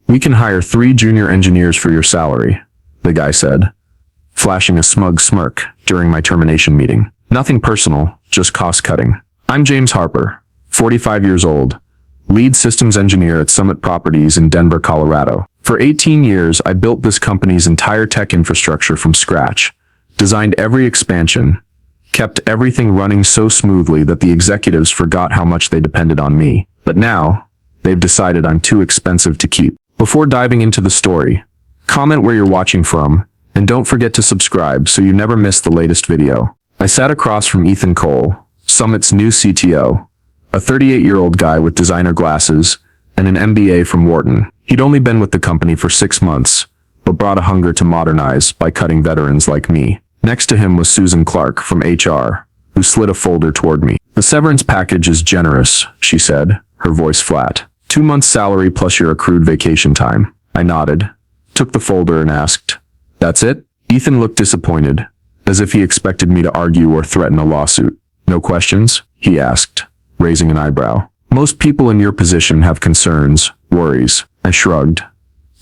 "We can hire 3 junior engineers for your salary," the guy said, flashing a smug smirk during my termination meeting. "Nothing personal, just cost-cutting. I'm James Harper, 45 years old, lead systems engineer at Summit Properties in Denver, Colorado. For 18 years, I built this company's entire tech infrastructure from scratch, designed every expansion, kept everything running so smoothly that the executives forgot how much they depended on me. But now, they've decided I'm too expensive to keep." Before diving into the story, comment where you're watching from, and don't forget to subscribe so you never miss the latest video. I sat across from Ethan Cole, Summit's new CTO, a 38-year-old guy with designer glasses and an MBA from Wharton. He'd only been with the company for 6 months, but brought a hunger to modernize by cutting veterans like me. Next to him was Susan Clark from HR, who slid a folder toward me. "The severance package is generous," she said, her voice flat. 2 months' salary plus your accrued vacation time." I nodded, took the folder and asked, "That's it?" Ethan looked disappointed, as if he expected me to argue or threaten a lawsuit. "No questions?" he asked, raising an eyebrow. "Most people in your position have concerns, worries." I shrugged.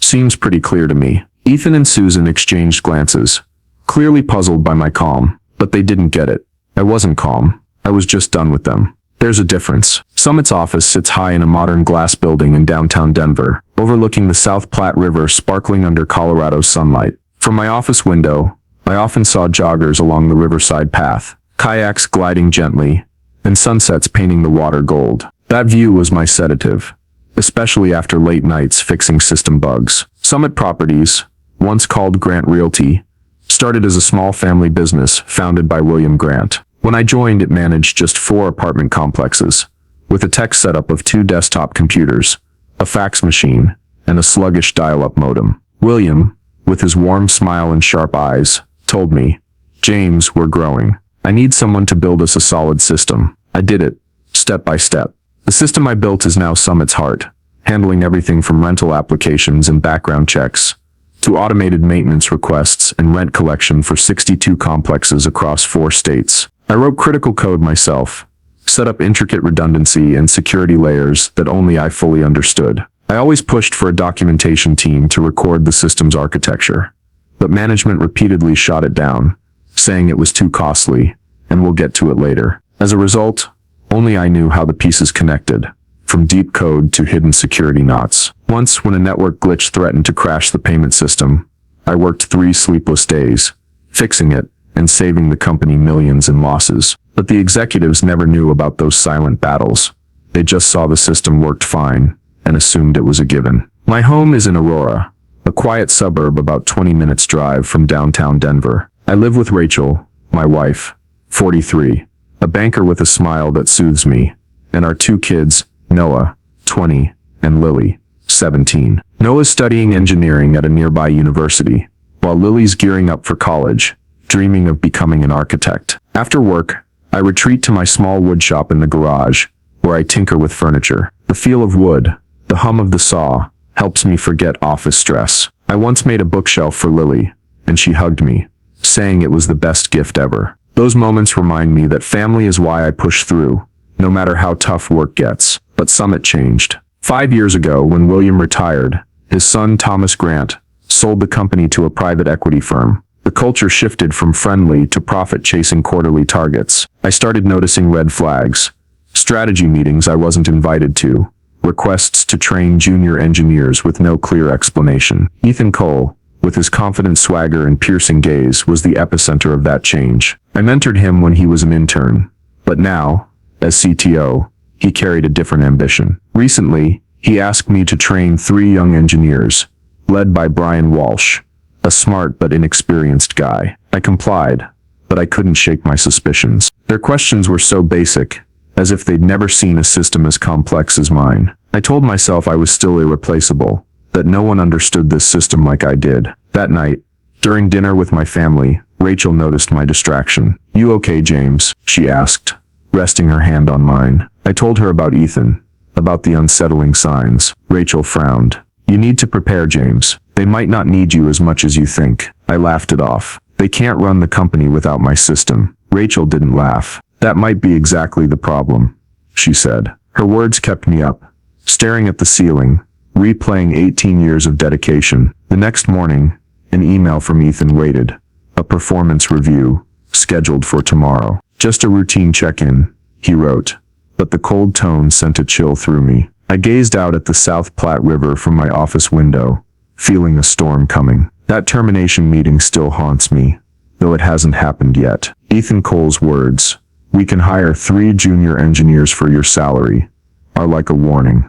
"Seems pretty clear to me." Ethan and Susan exchanged glances, clearly puzzled by my calm, but they didn't get it. I wasn't calm. I was just done with them. There's a difference. Summit's office sits high in a modern glass building in downtown Denver, overlooking the South Platte River sparkling under Colorado's sunlight. From my office window, I often saw joggers along the riverside path, kayaks gliding gently, and sunsets painting the water gold. That view was my sedative, especially after late nights fixing system bugs. Summit Properties, once called Grant Realty, started as a small family business founded by William Grant. When I joined, it managed just 4 apartment complexes, with a tech setup of 2 desktop computers, a fax machine, and a sluggish dial-up modem. William, with his warm smile and sharp eyes, told me, "James, we're growing. I need someone to build us a solid system." I did it, step by step. The system I built is now Summit's heart, handling everything from rental applications and background checks, to automated maintenance requests and rent collection for 62 complexes across 4 states. I wrote critical code myself, set up intricate redundancy and security layers that only I fully understood. I always pushed for a documentation team to record the system's architecture, but management repeatedly shot it down, saying it was too costly, and we'll get to it later. As a result, only I knew how the pieces connected, from deep code to hidden security knots. Once, when a network glitch threatened to crash the payment system, I worked 3 sleepless days, fixing it and saving the company millions in losses. But the executives never knew about those silent battles. They just saw the system worked fine and assumed it was a given. My home is in Aurora, a quiet suburb about 20 minutes drive from downtown Denver. I live with Rachel, my wife, 43, a banker with a smile that soothes me, and our 2 kids, Noah, 20, and Lily, 17. Noah's studying engineering at a nearby university, while Lily's gearing up for college, dreaming of becoming an architect. After work, I retreat to my small wood shop in the garage, where I tinker with furniture. The feel of wood, the hum of the saw, helps me forget office stress. I once made a bookshelf for Lily, and she hugged me, saying it was the best gift ever. Those moments remind me that family is why I push through, no matter how tough work gets. But Summit changed. 5 years ago, when William retired, his son Thomas Grant sold the company to a private equity firm. The culture shifted from friendly to profit-chasing quarterly targets. I started noticing red flags, strategy meetings I wasn't invited to, requests to train junior engineers with no clear explanation. Ethan Cole, with his confident swagger and piercing gaze, was the epicenter of that change. I mentored him when he was an intern, but now, as CTO, he carried a different ambition. Recently, he asked me to train 3 young engineers, led by Brian Walsh, a smart but inexperienced guy. I complied, but I couldn't shake my suspicions. Their questions were so basic, as if they'd never seen a system as complex as mine. I told myself I was still irreplaceable, that no one understood this system like I did. That night, during dinner with my family, Rachel noticed my distraction. "You okay, James?" she asked, resting her hand on mine. I told her about Ethan, about the unsettling signs. Rachel frowned. "You need to prepare, James. They might not need you as much as you think." I laughed it off. "They can't run the company without my system." Rachel didn't laugh. "That might be exactly the problem," she said. Her words kept me up, staring at the ceiling, replaying 18 years of dedication. The next morning, an email from Ethan waited. A performance review, scheduled for tomorrow. Just a routine check-in, he wrote. But the cold tone sent a chill through me. I gazed out at the South Platte River from my office window, feeling a storm coming. That termination meeting still haunts me, though it hasn't happened yet. Ethan Cole's words, "We can hire 3 junior engineers for your salary," are like a warning,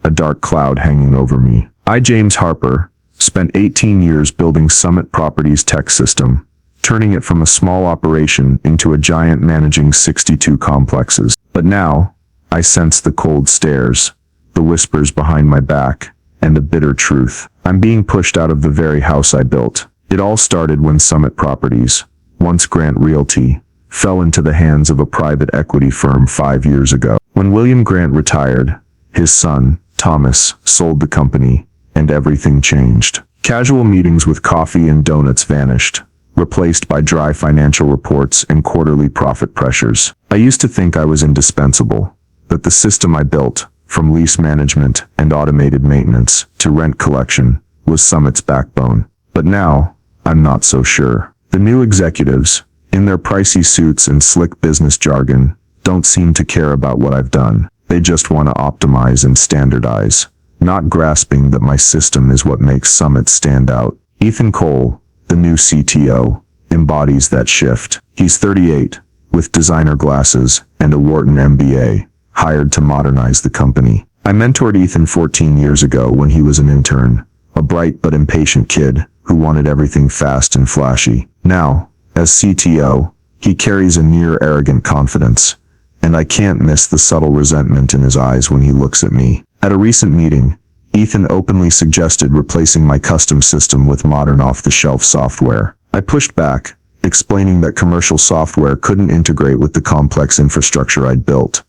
a dark cloud hanging over me. I, James Harper, spent 18 years building Summit Properties' tech system, turning it from a small operation into a giant managing 62 complexes. But now, I sense the cold stares, the whispers behind my back, and the bitter truth. I'm being pushed out of the very house I built. It all started when Summit Properties, once Grant Realty, fell into the hands of a private equity firm 5 years ago. When William Grant retired, his son, Thomas, sold the company, and everything changed. Casual meetings with coffee and donuts vanished, replaced by dry financial reports and quarterly profit pressures. I used to think I was indispensable, that the system I built, from lease management and automated maintenance to rent collection, was Summit's backbone. But now, I'm not so sure. The new executives, in their pricey suits and slick business jargon, don't seem to care about what I've done. They just want to optimize and standardize, not grasping that my system is what makes Summit stand out. Ethan Cole, the new CTO, embodies that shift. He's 38, with designer glasses and a Wharton MBA, hired to modernize the company. I mentored Ethan 14 years ago when he was an intern, a bright but impatient kid who wanted everything fast and flashy. Now, as CTO, he carries a near arrogant confidence, and I can't miss the subtle resentment in his eyes when he looks at me. At a recent meeting, Ethan openly suggested replacing my custom system with modern off-the-shelf software. I pushed back, explaining that commercial software couldn't integrate with the complex infrastructure I'd built.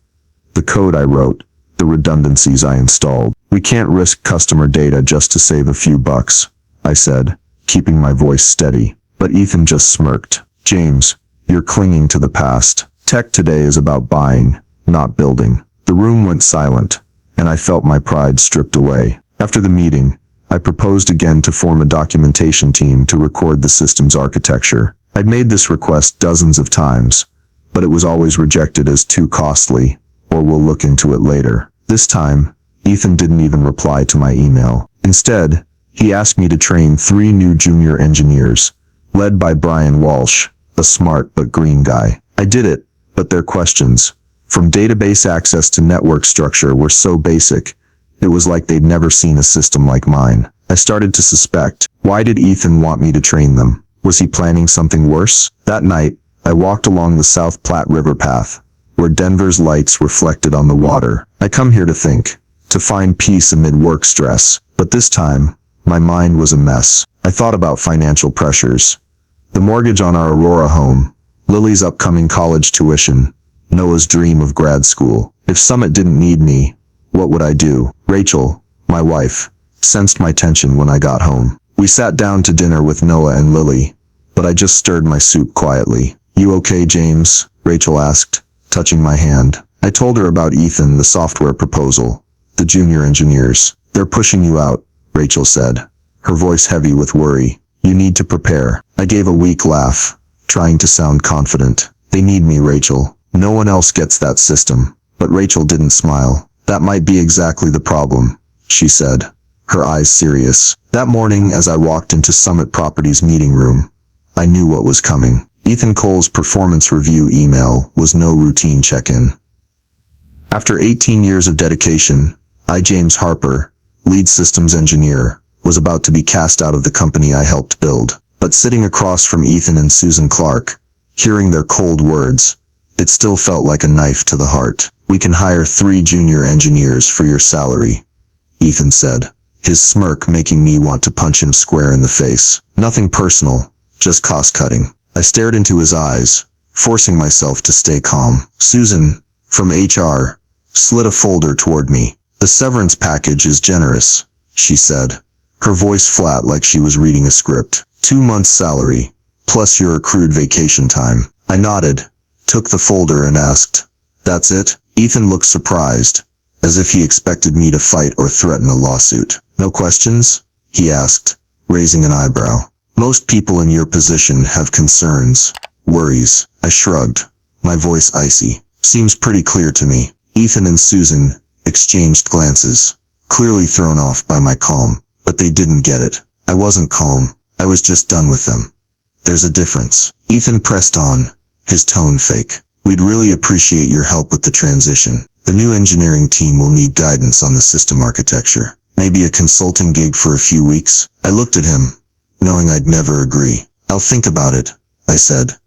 The code I wrote, the redundancies I installed. We can't risk customer data just to save a few bucks, I said, keeping my voice steady. But Ethan just smirked. James, you're clinging to the past. Tech today is about buying, not building. The room went silent, and I felt my pride stripped away. After the meeting, I proposed again to form a documentation team to record the system's architecture. I'd made this request dozens of times, but it was always rejected as too costly, or we'll look into it later. This time, Ethan didn't even reply to my email. Instead, he asked me to train 3 new junior engineers, led by Brian Walsh, a smart but green guy. I did it, but their questions, from database access to network structure, were so basic, it was like they'd never seen a system like mine. I started to suspect, why did Ethan want me to train them? Was he planning something worse? That night, I walked along the South Platte River path, where Denver's lights reflected on the water. I come here to think, to find peace amid work stress, but this time, my mind was a mess. I thought about financial pressures, the mortgage on our Aurora home, Lily's upcoming college tuition, Noah's dream of grad school. If Summit didn't need me, what would I do? Rachel, my wife, sensed my tension when I got home. We sat down to dinner with Noah and Lily, but I just stirred my soup quietly. You okay, James? Rachel asked, touching my hand. I told her about Ethan, the software proposal, the junior engineers. They're pushing you out, Rachel said, her voice heavy with worry. You need to prepare. I gave a weak laugh, trying to sound confident. They need me, Rachel. No one else gets that system. But Rachel didn't smile. That might be exactly the problem, she said, her eyes serious. That morning, as I walked into Summit Properties' meeting room, I knew what was coming. Ethan Cole's performance review email was no routine check-in. After 18 years of dedication, I, James Harper, lead systems engineer, was about to be cast out of the company I helped build. But sitting across from Ethan and Susan Clark, hearing their cold words, it still felt like a knife to the heart. We can hire 3 junior engineers for your salary, Ethan said, his smirk making me want to punch him square in the face. Nothing personal, just cost-cutting. I stared into his eyes, forcing myself to stay calm. Susan, from HR, slid a folder toward me. The severance package is generous, she said, her voice flat like she was reading a script. 2 months' salary, plus your accrued vacation time. I nodded, took the folder and asked, That's it? Ethan looked surprised, as if he expected me to fight or threaten a lawsuit. "No questions?" he asked, raising an eyebrow. "Most people in your position have concerns, worries." I shrugged, my voice icy. "Seems pretty clear to me." Ethan and Susan exchanged glances, clearly thrown off by my calm, but they didn't get it. I wasn't calm, I was just done with them. "There's a difference." Ethan pressed on, his tone fake. "We'd really appreciate your help with the transition. The new engineering team will need guidance on the system architecture. Maybe a consulting gig for a few weeks." I looked at him, knowing I'd never agree. "I'll think about it," I said,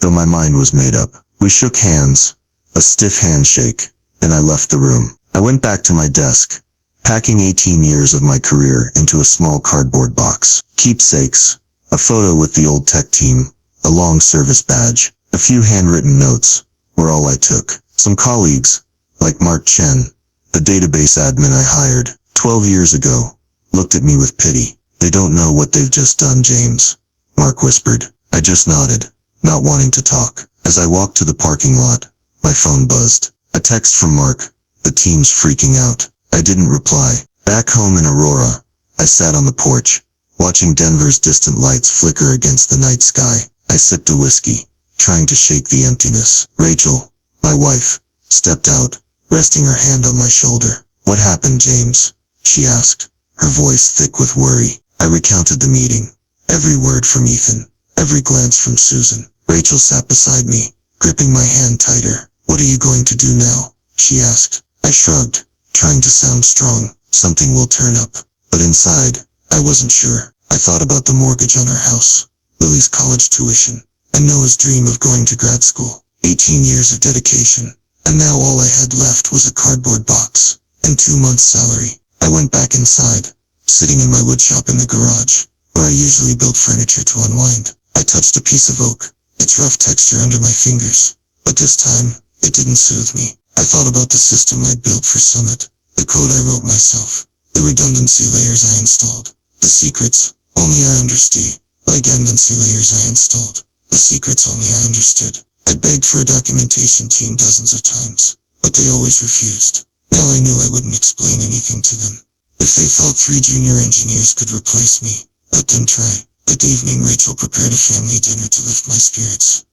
though my mind was made up. We shook hands, a stiff handshake, and I left the room. I went back to my desk, packing 18 years of my career into a small cardboard box. Keepsakes, a photo with the old tech team, a long service badge, a few handwritten notes, were all I took. Some colleagues, like Mark Chen, the database admin I hired 12 years ago, looked at me with pity. "They don't know what they've just done, James," Mark whispered. I just nodded, not wanting to talk. As I walked to the parking lot, my phone buzzed. A text from Mark. "The team's freaking out." I didn't reply. Back home in Aurora, I sat on the porch, watching Denver's distant lights flicker against the night sky. I sipped a whiskey, trying to shake the emptiness. Rachel, my wife, stepped out, resting her hand on my shoulder. "What happened, James?" she asked, her voice thick with worry. I recounted the meeting, every word from Ethan, every glance from Susan. Rachel sat beside me, gripping my hand tighter. "What are you going to do now?" she asked. I shrugged, trying to sound strong. "Something will turn up." But inside, I wasn't sure. I thought about the mortgage on our house, Lily's college tuition, and Noah's dream of going to grad school. 18 years of dedication, and now all I had left was a cardboard box and 2 months' salary. I went back inside, sitting in my woodshop in the garage, where I usually build furniture to unwind. I touched a piece of oak, its rough texture under my fingers, but this time, it didn't soothe me. I thought about the system I'd built for Summit, the code I wrote myself, the redundancy layers I installed, the secrets only I understood. Redundancy layers I installed, the secrets only I understood. I begged for a documentation team dozens of times, but they always refused. Now I knew I wouldn't explain anything to them. If they thought 3 junior engineers could replace me, let them try. That evening Rachel prepared a family dinner to lift my spirits.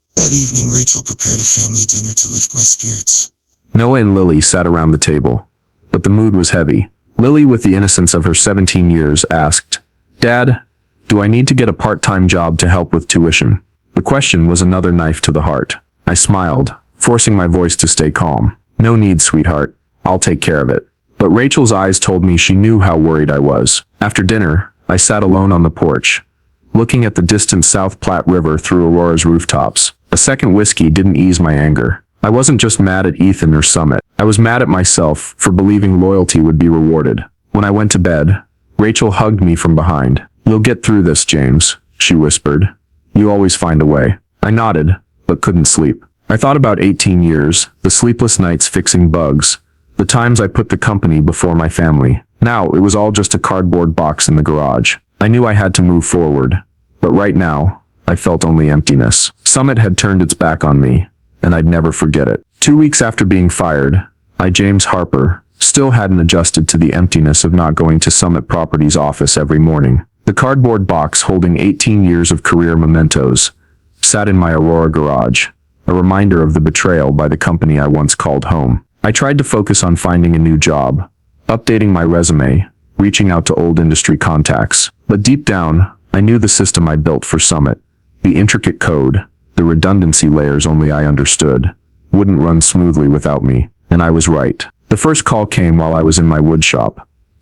Noah and Lily sat around the table, but the mood was heavy. Lily, with the innocence of her 17 years, asked, "Dad, do I need to get a part-time job to help with tuition?" The question was another knife to the heart. I smiled, forcing my voice to stay calm. "No need, sweetheart. I'll take care of it." But Rachel's eyes told me she knew how worried I was. After dinner, I sat alone on the porch, looking at the distant South Platte River through Aurora's rooftops. A second whiskey didn't ease my anger. I wasn't just mad at Ethan or Summit. I was mad at myself for believing loyalty would be rewarded. When I went to bed, Rachel hugged me from behind. "You'll get through this, James," she whispered. "You always find a way." I nodded, but couldn't sleep. I thought about 18 years, the sleepless nights fixing bugs, the times I put the company before my family. Now it was all just a cardboard box in the garage. I knew I had to move forward, but right now, I felt only emptiness. Summit had turned its back on me, and I'd never forget it. 2 weeks after being fired, I, James Harper, still hadn't adjusted to the emptiness of not going to Summit Properties' office every morning. The cardboard box holding 18 years of career mementos sat in my Aurora garage, a reminder of the betrayal by the company I once called home. I tried to focus on finding a new job, updating my resume, reaching out to old industry contacts. But deep down, I knew the system I built for Summit, the intricate code, the redundancy layers only I understood, wouldn't run smoothly without me, and I was right. The first call came while I was in my woodshop,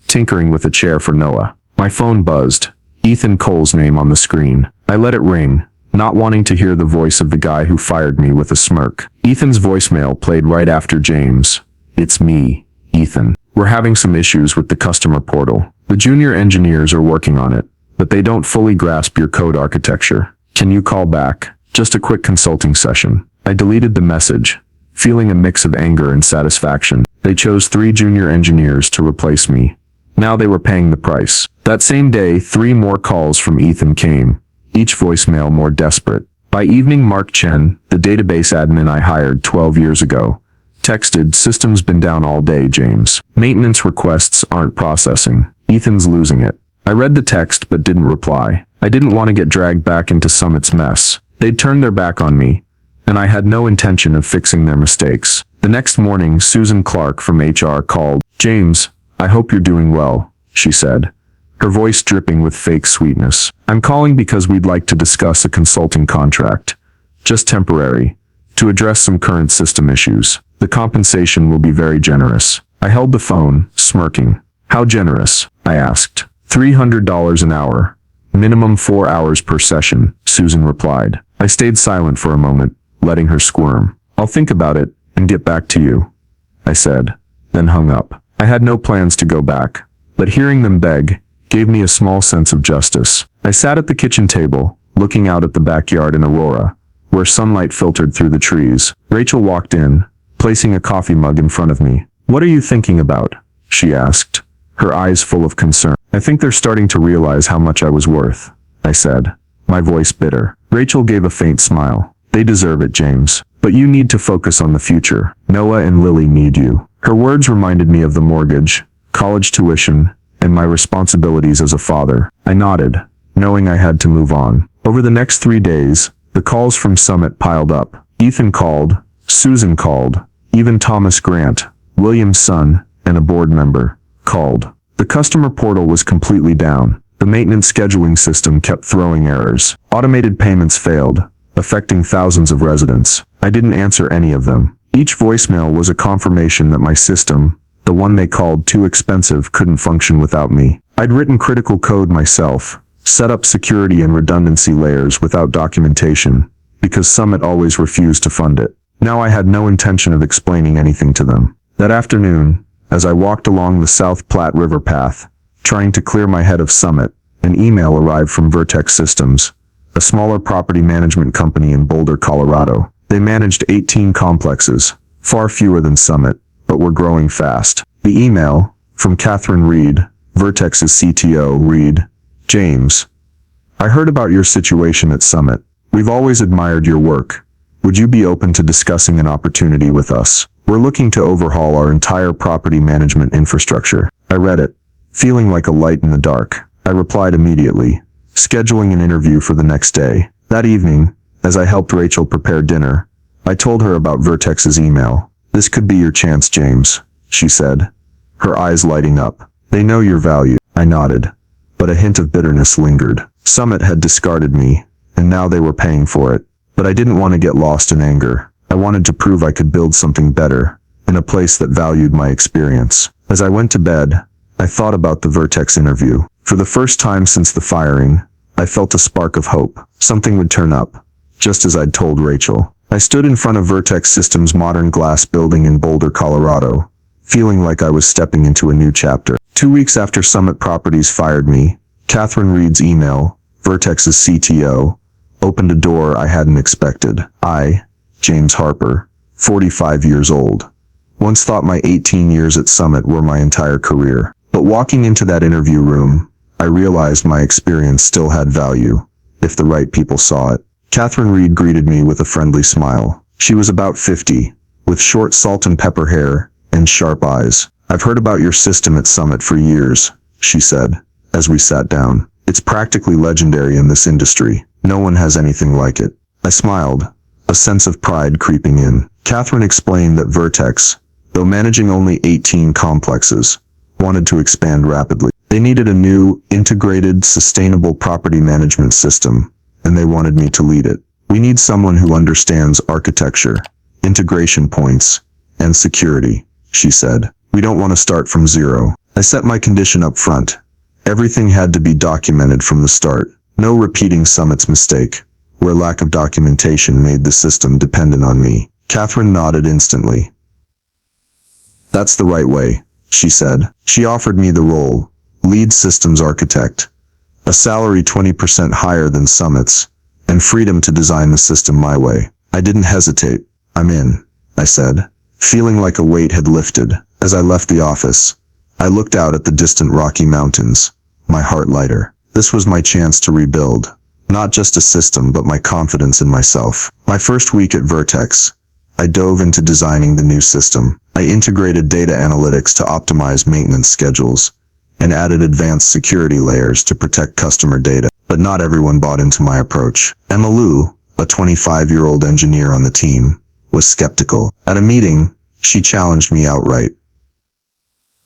tinkering with a chair for Noah. My phone buzzed, Ethan Cole's name on the screen. I let it ring, not wanting to hear the voice of the guy who fired me with a smirk. Ethan's voicemail played right after James. "It's me, Ethan. We're having some issues with the customer portal. The junior engineers are working on it, but they don't fully grasp your code architecture. Can you call back? Just a quick consulting session." I deleted the message, feeling a mix of anger and satisfaction. They chose 3 junior engineers to replace me. Now they were paying the price. That same day, 3 more calls from Ethan came, each voicemail more desperate. By evening, Mark Chen, the database admin I hired 12 years ago, Texted, "System's been down all day, James. Maintenance requests aren't processing. Ethan's losing it." I read the text but didn't reply. I didn't want to get dragged back into Summit's mess. They'd turned their back on me, and I had no intention of fixing their mistakes. The next morning, Susan Clark from HR called. "James, I hope you're doing well," she said, her voice dripping with fake sweetness. "I'm calling because we'd like to discuss a consulting contract. Just temporary, to address some current system issues. The compensation will be very generous." I held the phone, smirking. "How generous?" I asked. $300 an hour. Minimum 4 hours per session," Susan replied. I stayed silent for a moment, letting her squirm. "I'll think about it and get back to you," I said, then hung up. I had no plans to go back, but hearing them beg gave me a small sense of justice. I sat at the kitchen table, looking out at the backyard in Aurora, where sunlight filtered through the trees. Rachel walked in, placing a coffee mug in front of me. "What are you thinking about?" she asked, her eyes full of concern. "I think they're starting to realize how much I was worth," I said, my voice bitter. Rachel gave a faint smile. "They deserve it, James. But you need to focus on the future. Noah and Lily need you." Her words reminded me of the mortgage, college tuition, and my responsibilities as a father. I nodded, knowing I had to move on. Over the next 3 days, the calls from Summit piled up. Ethan called, Susan called, even Thomas Grant, William's son, and a board member, called. The customer portal was completely down. The maintenance scheduling system kept throwing errors. Automated payments failed, affecting thousands of residents. I didn't answer any of them. Each voicemail was a confirmation that my system, the one they called too expensive, couldn't function without me. I'd written critical code myself, set up security and redundancy layers without documentation, because Summit always refused to fund it. Now I had no intention of explaining anything to them. That afternoon, as I walked along the South Platte River path, trying to clear my head of Summit, an email arrived from Vertex Systems, a smaller property management company in Boulder, Colorado. They managed 18 complexes, far fewer than Summit, but were growing fast. The email, from Catherine Reed, Vertex's CTO, read, "James, I heard about your situation at Summit. We've always admired your work. Would you be open to discussing an opportunity with us? We're looking to overhaul our entire property management infrastructure." I read it, feeling like a light in the dark. I replied immediately, scheduling an interview for the next day. That evening, as I helped Rachel prepare dinner, I told her about Vertex's email. "This could be your chance, James," she said, her eyes lighting up. "They know your value." I nodded, but a hint of bitterness lingered. Summit had discarded me, and now they were paying for it. But I didn't want to get lost in anger. I wanted to prove I could build something better, in a place that valued my experience. As I went to bed, I thought about the Vertex interview. For the first time since the firing, I felt a spark of hope. Something would turn up, just as I'd told Rachel. I stood in front of Vertex Systems' modern glass building in Boulder, Colorado, feeling like I was stepping into a new chapter. 2 weeks after Summit Properties fired me, Catherine Reed's email, Vertex's CTO, opened a door I hadn't expected. I, James Harper, 45 years old, once thought my 18 years at Summit were my entire career. But walking into that interview room, I realized my experience still had value, if the right people saw it. Catherine Reed greeted me with a friendly smile. She was about 50, with short salt and pepper hair and sharp eyes. "I've heard about your system at Summit for years," she said, as we sat down. "It's practically legendary in this industry. No one has anything like it." I smiled, a sense of pride creeping in. Catherine explained that Vertex, though managing only 18 complexes, wanted to expand rapidly. They needed a new, integrated, sustainable property management system, and they wanted me to lead it. "We need someone who understands architecture, integration points, and security," she said. "We don't want to start from zero." I set my condition up front. Everything had to be documented from the start. No repeating Summit's mistake, where lack of documentation made the system dependent on me. Catherine nodded instantly. "That's the right way," she said. She offered me the role, lead systems architect, a salary 20% higher than Summit's, and freedom to design the system my way. I didn't hesitate. "I'm in," I said, feeling like a weight had lifted. As I left the office, I looked out at the distant Rocky Mountains, my heart lighter. This was my chance to rebuild, not just a system but my confidence in myself. My first week at Vertex, I dove into designing the new system. I integrated data analytics to optimize maintenance schedules and added advanced security layers to protect customer data. But not everyone bought into my approach. Emma Lou, a 25-year-old engineer on the team, was skeptical. At a meeting, she challenged me outright.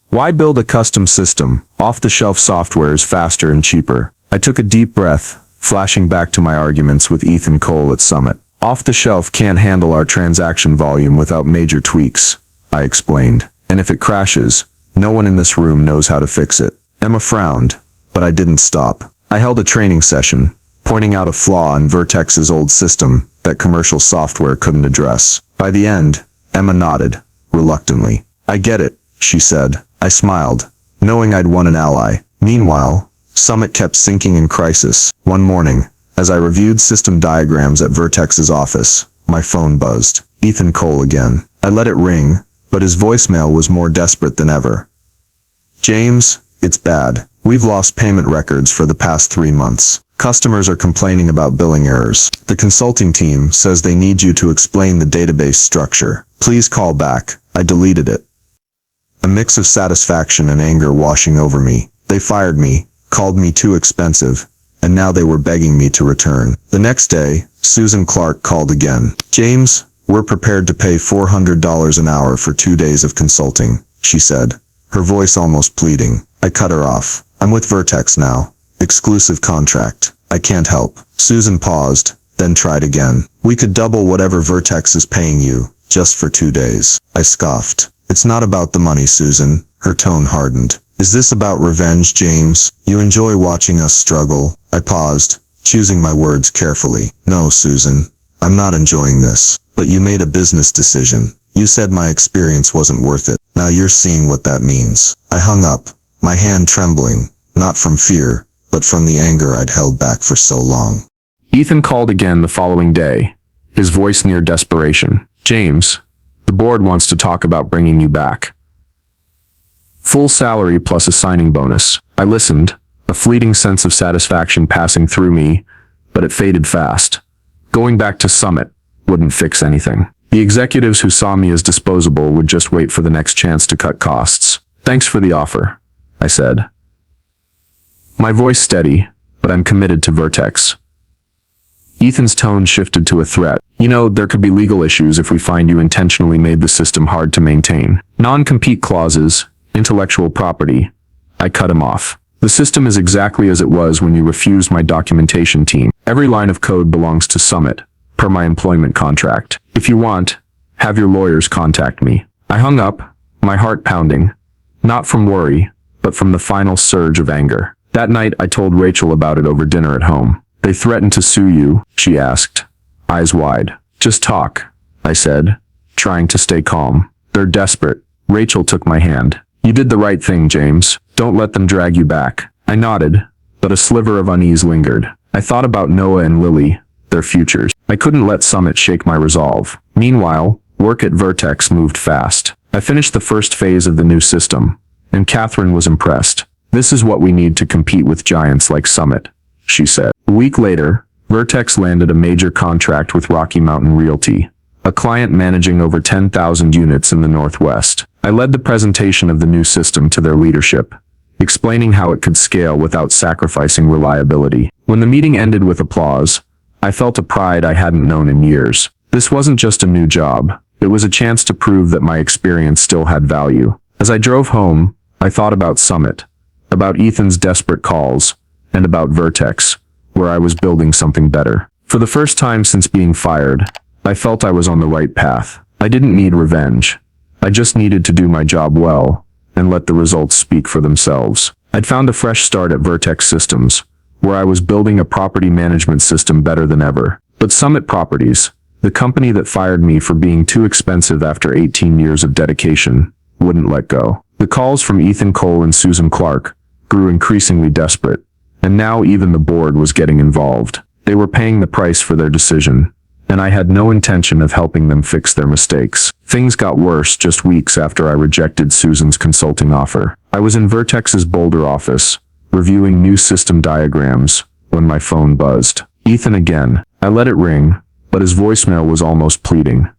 Why build a custom system? Off-the-shelf software is faster and cheaper. I took a deep breath, flashing back to my arguments with Ethan Cole at Summit. Off-the-shelf can't handle our transaction volume without major tweaks, I explained. And if it crashes, no one in this room knows how to fix it. Emma frowned, but I didn't stop. I held a training session, pointing out a flaw in Vertex's old system that commercial software couldn't address. By the end, Emma nodded, reluctantly. I get it, she said. I smiled, knowing I'd won an ally. Meanwhile, Summit kept sinking in crisis. One morning, as I reviewed system diagrams at Vertex's office, my phone buzzed. Ethan Cole again. I let it ring, but his voicemail was more desperate than ever. James, it's bad. We've lost payment records for the past 3 months. Customers are complaining about billing errors. The consulting team says they need you to explain the database structure. Please call back. I deleted it. A mix of satisfaction and anger washing over me. They fired me, called me too expensive, and now they were begging me to return. The next day, Susan Clark called again. James, we're prepared to pay $400 an hour for 2 days of consulting, she said, her voice almost pleading. I cut her off. I'm with Vertex now. Exclusive contract. I can't help. Susan paused, then tried again. We could double whatever Vertex is paying you, just for 2 days. I scoffed. It's not about the money, Susan. Her tone hardened. Is this about revenge, James? You enjoy watching us struggle? I paused, choosing my words carefully. No, Susan. I'm not enjoying this. But you made a business decision. You said my experience wasn't worth it. Now you're seeing what that means. I hung up, my hand trembling, not from fear, but from the anger I'd held back for so long. Ethan called again the following day, his voice near desperation. James, the board wants to talk about bringing you back. Full salary plus a signing bonus. I listened, a fleeting sense of satisfaction passing through me, but it faded fast. Going back to Summit wouldn't fix anything. The executives who saw me as disposable would just wait for the next chance to cut costs. Thanks for the offer, I said. My voice steady, but I'm committed to Vertex. Ethan's tone shifted to a threat. You know, there could be legal issues if we find you intentionally made the system hard to maintain. Non-compete clauses, intellectual property. I cut him off. The system is exactly as it was when you refused my documentation team. Every line of code belongs to Summit, per my employment contract. If you want, have your lawyers contact me. I hung up, my heart pounding, not from worry, but from the final surge of anger. That night I told Rachel about it over dinner at home. They threatened to sue you, she asked, eyes wide. Just talk, I said, trying to stay calm. They're desperate. Rachel took my hand. You did the right thing, James. Don't let them drag you back. I nodded, but a sliver of unease lingered. I thought about Noah and Lily, their futures. I couldn't let Summit shake my resolve. Meanwhile, work at Vertex moved fast. I finished the first phase of the new system, and Catherine was impressed. This is what we need to compete with giants like Summit, she said. A week later, Vertex landed a major contract with Rocky Mountain Realty, a client managing over 10,000 units in the Northwest. I led the presentation of the new system to their leadership, explaining how it could scale without sacrificing reliability. When the meeting ended with applause, I felt a pride I hadn't known in years. This wasn't just a new job. It was a chance to prove that my experience still had value. As I drove home, I thought about Summit, about Ethan's desperate calls, and about Vertex, where I was building something better. For the first time since being fired, I felt I was on the right path. I didn't need revenge. I just needed to do my job well, and let the results speak for themselves. I'd found a fresh start at Vertex Systems, where I was building a property management system better than ever. But Summit Properties, the company that fired me for being too expensive after 18 years of dedication, wouldn't let go. The calls from Ethan Cole and Susan Clark grew increasingly desperate, and now even the board was getting involved. They were paying the price for their decision, and I had no intention of helping them fix their mistakes. Things got worse just weeks after I rejected Susan's consulting offer. I was in Vertex's Boulder office, reviewing new system diagrams, when my phone buzzed. Ethan again. I let it ring, but his voicemail was almost pleading.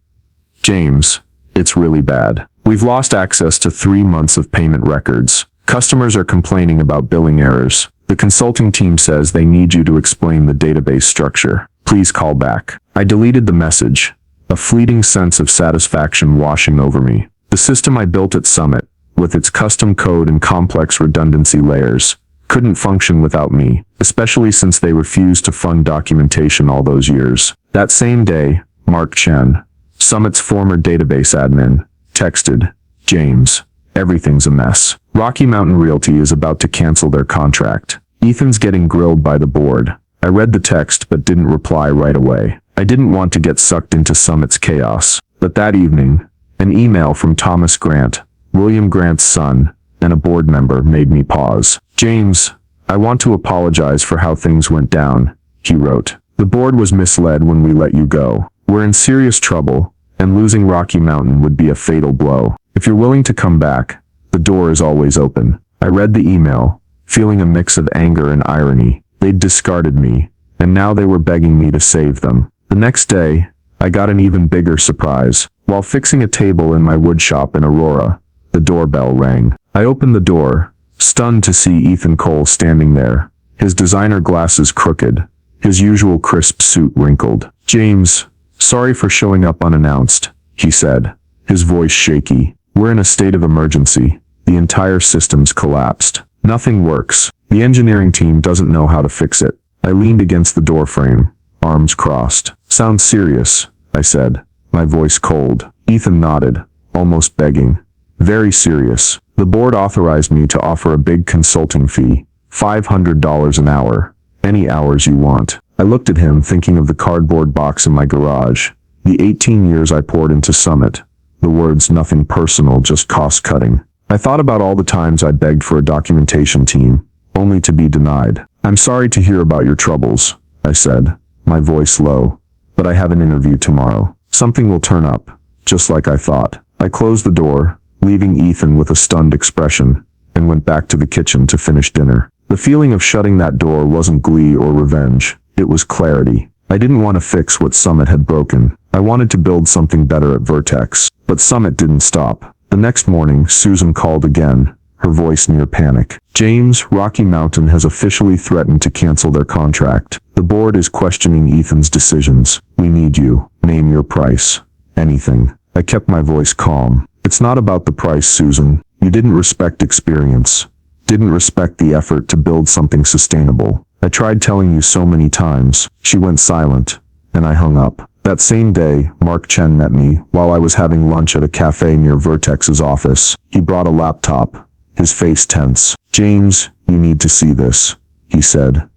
James, it's really bad. We've lost access to 3 months of payment records. Customers are complaining about billing errors. The consulting team says they need you to explain the database structure. Please call back. I deleted the message, a fleeting sense of satisfaction washing over me. The system I built at Summit, with its custom code and complex redundancy layers, couldn't function without me, especially since they refused to fund documentation all those years. That same day, Mark Chen, Summit's former database admin, texted, "James, everything's a mess. Rocky Mountain Realty is about to cancel their contract. Ethan's getting grilled by the board." I read the text but didn't reply right away. I didn't want to get sucked into Summit's chaos. But that evening, an email from Thomas Grant, William Grant's son, and a board member made me pause. "James, I want to apologize for how things went down," he wrote. "The board was misled when we let you go. We're in serious trouble, and losing Rocky Mountain would be a fatal blow. If you're willing to come back, the door is always open." I read the email, feeling a mix of anger and irony. They'd discarded me, and now they were begging me to save them. The next day, I got an even bigger surprise. While fixing a table in my wood shop in Aurora, the doorbell rang. I opened the door, stunned to see Ethan Cole standing there, his designer glasses crooked, his usual crisp suit wrinkled. "James, sorry for showing up unannounced," he said, his voice shaky. "We're in a state of emergency. The entire system's collapsed. Nothing works. The engineering team doesn't know how to fix it." I leaned against the doorframe, arms crossed. "Sounds serious," I said, my voice cold. Ethan nodded, almost begging. "Very serious. The board authorized me to offer a big consulting fee, $500 an hour. Any hours you want." I looked at him, thinking of the cardboard box in my garage, the 18 years I poured into Summit, the words "nothing personal, just cost cutting." I thought about all the times I begged for a documentation team, only to be denied. "I'm sorry to hear about your troubles," I said, my voice low, "but I have an interview tomorrow. Something will turn up, just like I thought." I closed the door, leaving Ethan with a stunned expression, and went back to the kitchen to finish dinner. The feeling of shutting that door wasn't glee or revenge, it was clarity. I didn't want to fix what Summit had broken. I wanted to build something better at Vertex, but Summit didn't stop. The next morning, Susan called again, her voice near panic. "James, Rocky Mountain has officially threatened to cancel their contract. The board is questioning Ethan's decisions. We need you. Name your price. Anything." I kept my voice calm. "It's not about the price, Susan. You didn't respect experience. Didn't respect the effort to build something sustainable. I tried telling you so many times." She went silent, and I hung up. That same day, Mark Chen met me while I was having lunch at a cafe near Vertex's office. He brought a laptop, his face tense. "James, you need to see this," he said,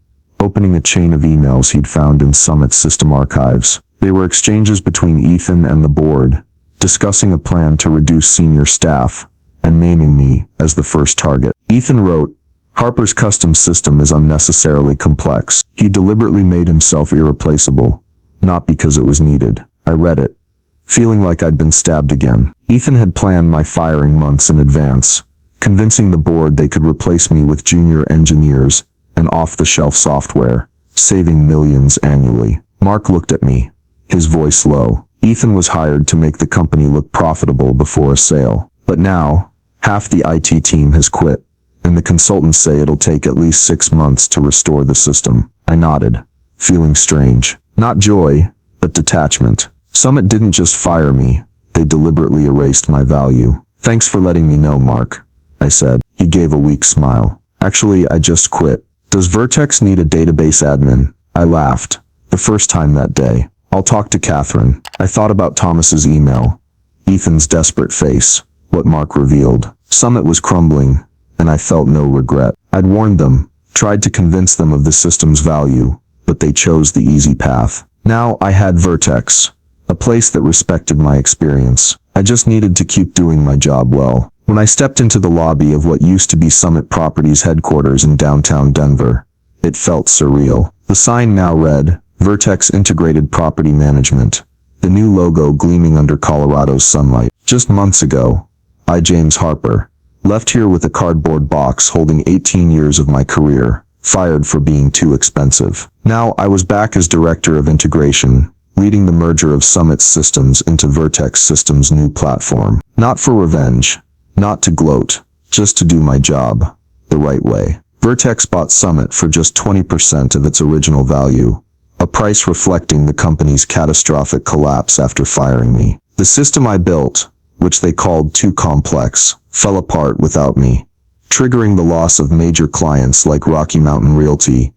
opening a chain of emails he'd found in Summit's system archives. They were exchanges between Ethan and the board, discussing a plan to reduce senior staff, and naming me as the first target. Ethan wrote, "Harper's custom system is unnecessarily complex. He deliberately made himself irreplaceable, not because it was needed." I read it, feeling like I'd been stabbed again. Ethan had planned my firing months in advance, convincing the board they could replace me with junior engineers and off-the-shelf software, saving millions annually. Mark looked at me, his voice low. Ethan was hired to make the company look profitable before a sale. But now, half the IT team has quit, and the consultants say it'll take at least 6 months to restore the system. I nodded, feeling strange. Not joy, but detachment. Summit didn't just fire me, they deliberately erased my value. "Thanks for letting me know, Mark," I said. He gave a weak smile. "Actually, I just quit. Does Vertex need a database admin?" I laughed, the first time that day. "I'll talk to Catherine." I thought about Thomas's email, Ethan's desperate face, what Mark revealed. Summit was crumbling, and I felt no regret. I'd warned them, tried to convince them of the system's value, but they chose the easy path. Now I had Vertex, a place that respected my experience. I just needed to keep doing my job well. When I stepped into the lobby of what used to be Summit Properties headquarters in downtown Denver, it felt surreal. The sign now read, Vertex Integrated Property Management, the new logo gleaming under Colorado's sunlight. Just months ago, I, James Harper, left here with a cardboard box holding 18 years of my career, fired for being too expensive. Now I was back as director of integration, leading the merger of Summit Systems into Vertex Systems' new platform. Not for revenge, not to gloat, just to do my job the right way. Vertex bought Summit for just 20% of its original value, a price reflecting the company's catastrophic collapse after firing me. The system I built, which they called too complex, fell apart without me, triggering the loss of major clients like Rocky Mountain Realty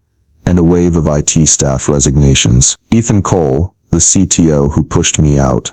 and a wave of IT staff resignations. Ethan Cole, the CTO who pushed me out,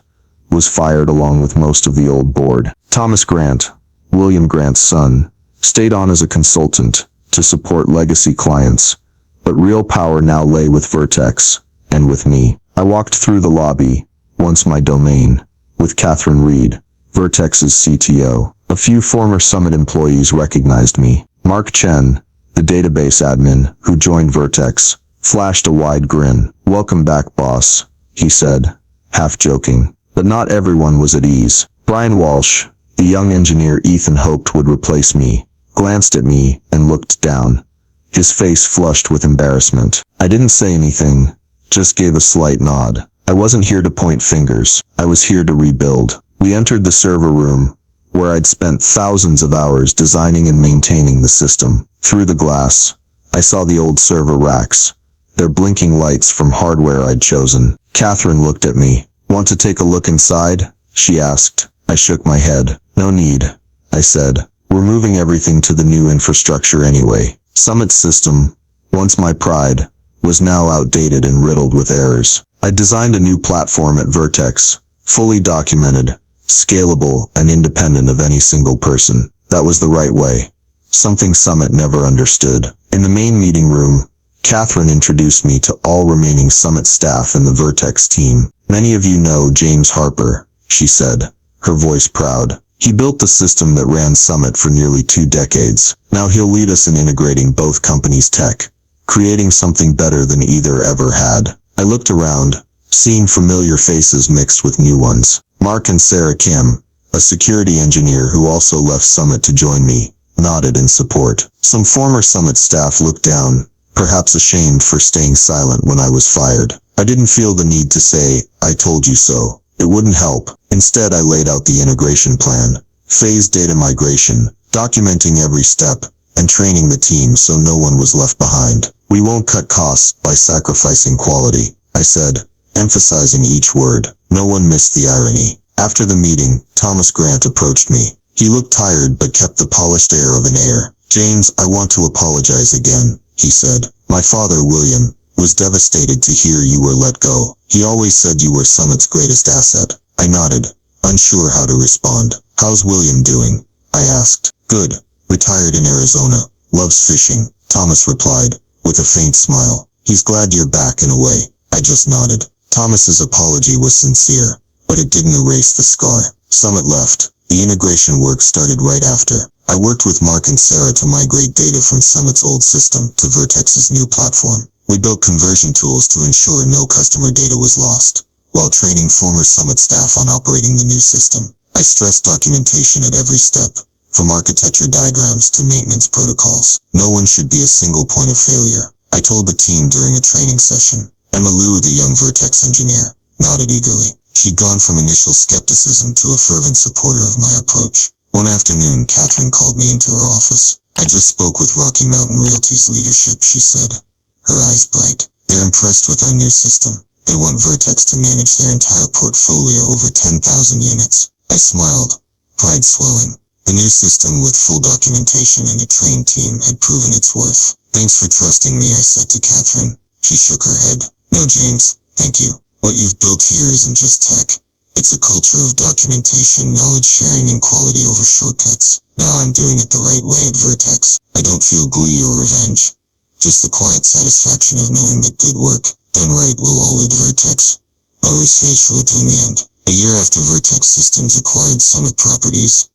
was fired along with most of the old board. Thomas Grant, William Grant's son, stayed on as a consultant to support legacy clients, but real power now lay with Vertex, and with me. I walked through the lobby, once my domain, with Catherine Reed, Vertex's CTO. A few former Summit employees recognized me. Mark Chen, the database admin, who joined Vertex, flashed a wide grin. "Welcome back, boss," he said, half joking. But not everyone was at ease. Brian Walsh, the young engineer Ethan hoped would replace me, glanced at me and looked down, his face flushed with embarrassment. I didn't say anything, just gave a slight nod. I wasn't here to point fingers. I was here to rebuild. We entered the server room, where I'd spent thousands of hours designing and maintaining the system. Through the glass, I saw the old server racks, their blinking lights from hardware I'd chosen. Catherine looked at me. "Want to take a look inside?" she asked. I shook my head. "No need," I said. "We're moving everything to the new infrastructure anyway." Summit System, once my pride, was now outdated and riddled with errors. I designed a new platform at Vertex, fully documented, scalable, and independent of any single person. That was the right way. Something Summit never understood. In the main meeting room, Catherine introduced me to all remaining Summit staff and the Vertex team. "Many of you know James Harper," she said, her voice proud. "He built the system that ran Summit for nearly 2 decades. Now he'll lead us in integrating both companies' tech, creating something better than either ever had." I looked around, seeing familiar faces mixed with new ones. Mark and Sarah Kim, a security engineer who also left Summit to join me, nodded in support. Some former Summit staff looked down, perhaps ashamed for staying silent when I was fired. I didn't feel the need to say, "I told you so." It wouldn't help. Instead, I laid out the integration plan, phased data migration, documenting every step, and training the team so no one was left behind. "We won't cut costs by sacrificing quality," I said, emphasizing each word. No one missed the irony. After the meeting, Thomas Grant approached me. He looked tired but kept the polished air of an heir. "James, I want to apologize again," he said. "My father, William, was devastated to hear you were let go. He always said you were Summit's greatest asset." I nodded, unsure how to respond. "How's William doing?" I asked. "Good. Retired in Arizona. Loves fishing," Thomas replied, with a faint smile. "He's glad you're back in a way." I just nodded. Thomas's apology was sincere, but it didn't erase the scar. Summit left. The integration work started right after. I worked with Mark and Sarah to migrate data from Summit's old system to Vertex's new platform. We built conversion tools to ensure no customer data was lost, while training former Summit staff on operating the new system. I stressed documentation at every step, from architecture diagrams to maintenance protocols. No one should be a single point of failure. I told the team during a training session. Emma Liu, the young Vertex engineer, nodded eagerly. She'd gone from initial skepticism to a fervent supporter of my approach. One afternoon, Catherine called me into her office. "I just spoke with Rocky Mountain Realty's leadership," she said, her eyes bright. "They're impressed with our new system. They want Vertex to manage their entire portfolio over 10,000 units. I smiled, pride swelling. The new system with full documentation and a trained team had proven its worth. "Thanks for trusting me," I said to Catherine. She shook her head. "No, James, thank you. What you've built here isn't just tech. It's a culture of documentation, knowledge sharing, and quality over shortcuts. Now I'm doing it the right way at Vertex. I don't feel glee or revenge. Just the quiet satisfaction of knowing that good work, done right, will all lead Vertex. Always faithful to the end." A year after Vertex Systems acquired Summit Properties,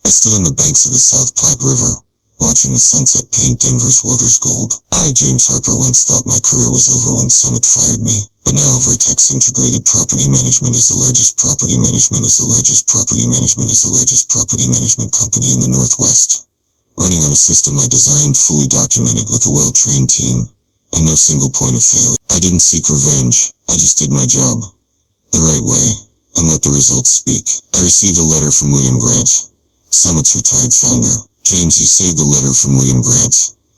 I stood on the banks of the South Platte River, watching the sunset paint Denver's waters gold. I, James Harper, once thought my career was over when Summit fired me. But now Vertex Integrated Property Management is the largest property management company in the Northwest, running on a system I designed, fully documented, with a well-trained team, and no single point of failure. I didn't seek revenge. I just did my job the right way and let the results speak. I received a letter from William Grant, Summit's retired founder. James, you saved the letter from William Grant,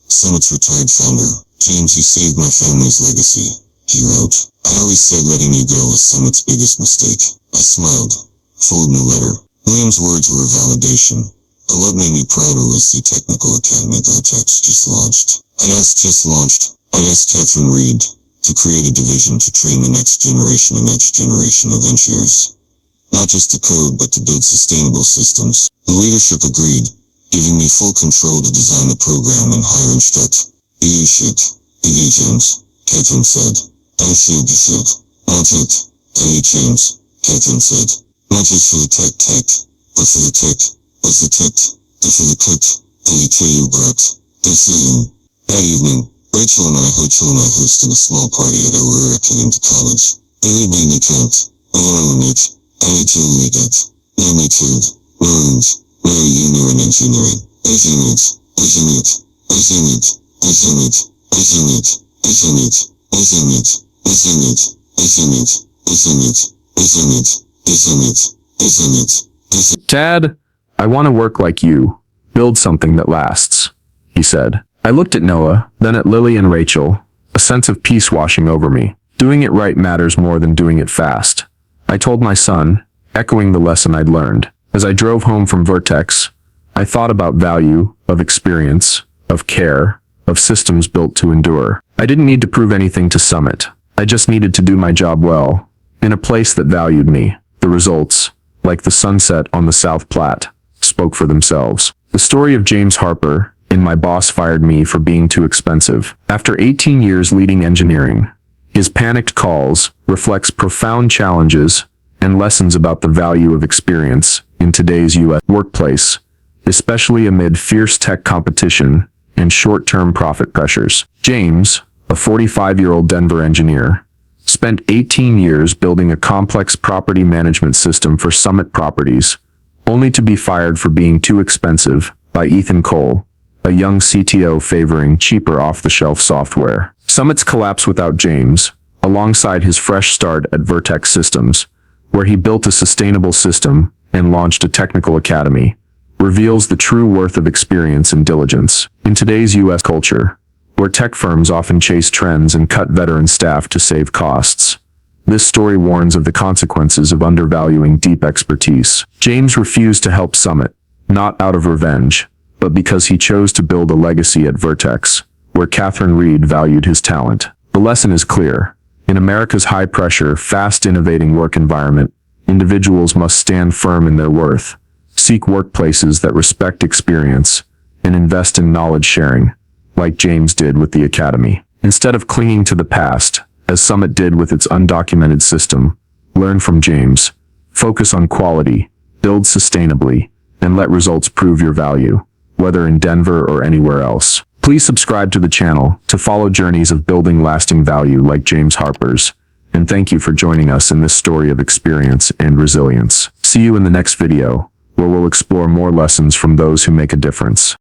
Summit's retired founder. James, you saved my family's legacy, he wrote. I always said letting you go was Summit's biggest mistake. I smiled, folding the letter. William's words were a validation. But what made me prouder was the technical academy Vertex just launched. I asked Catherine Reed to create a division to train the next generation of engineers. Not just to code, but to build sustainable systems. The leadership agreed, giving me full control to design the program and hire instruct. James, Catherine said. James, Catherine said. Not just for the tech, but for the tech. What's the tech? But for the cook. That evening, Rachel and I hosted a small party at our came to college. They made me count. Junior and engineering. Dad, I want to work like you. Build something that lasts, he said. I looked at Noah, then at Lily and Rachel, a sense of peace washing over me. Doing it right matters more than doing it fast, I told my son, echoing the lesson I'd learned. As I drove home from Vertex, I thought about value, of experience, of care, of systems built to endure. I didn't need to prove anything to Summit. I just needed to do my job well, in a place that valued me. The results, like the sunset on the South Platte, spoke for themselves. The story of James Harper, in My Boss Fired Me for Being Too Expensive. After 18 years leading engineering, his panicked calls reflects profound challenges and lessons about the value of experience in today's U.S. workplace, especially amid fierce tech competition and short-term profit pressures. James, a 45-year-old Denver engineer, spent 18 years building a complex property management system for Summit Properties, only to be fired for being too expensive by Ethan Cole, a young CTO favoring cheaper off-the-shelf software. Summit's collapse without James, alongside his fresh start at Vertex Systems, where he built a sustainable system and launched a technical academy, reveals the true worth of experience and diligence. In today's U.S. culture, where tech firms often chase trends and cut veteran staff to save costs, this story warns of the consequences of undervaluing deep expertise. James refused to help Summit, not out of revenge, but because he chose to build a legacy at Vertex, where Catherine Reed valued his talent. The lesson is clear. In America's high-pressure, fast-innovating work environment, individuals must stand firm in their worth, seek workplaces that respect experience, and invest in knowledge sharing, like James did with the Academy. Instead of clinging to the past, as Summit did with its undocumented system, learn from James, focus on quality, build sustainably, and let results prove your value, whether in Denver or anywhere else. Please subscribe to the channel to follow journeys of building lasting value like James Harper's, and thank you for joining us in this story of experience and resilience. See you in the next video, where we'll explore more lessons from those who make a difference.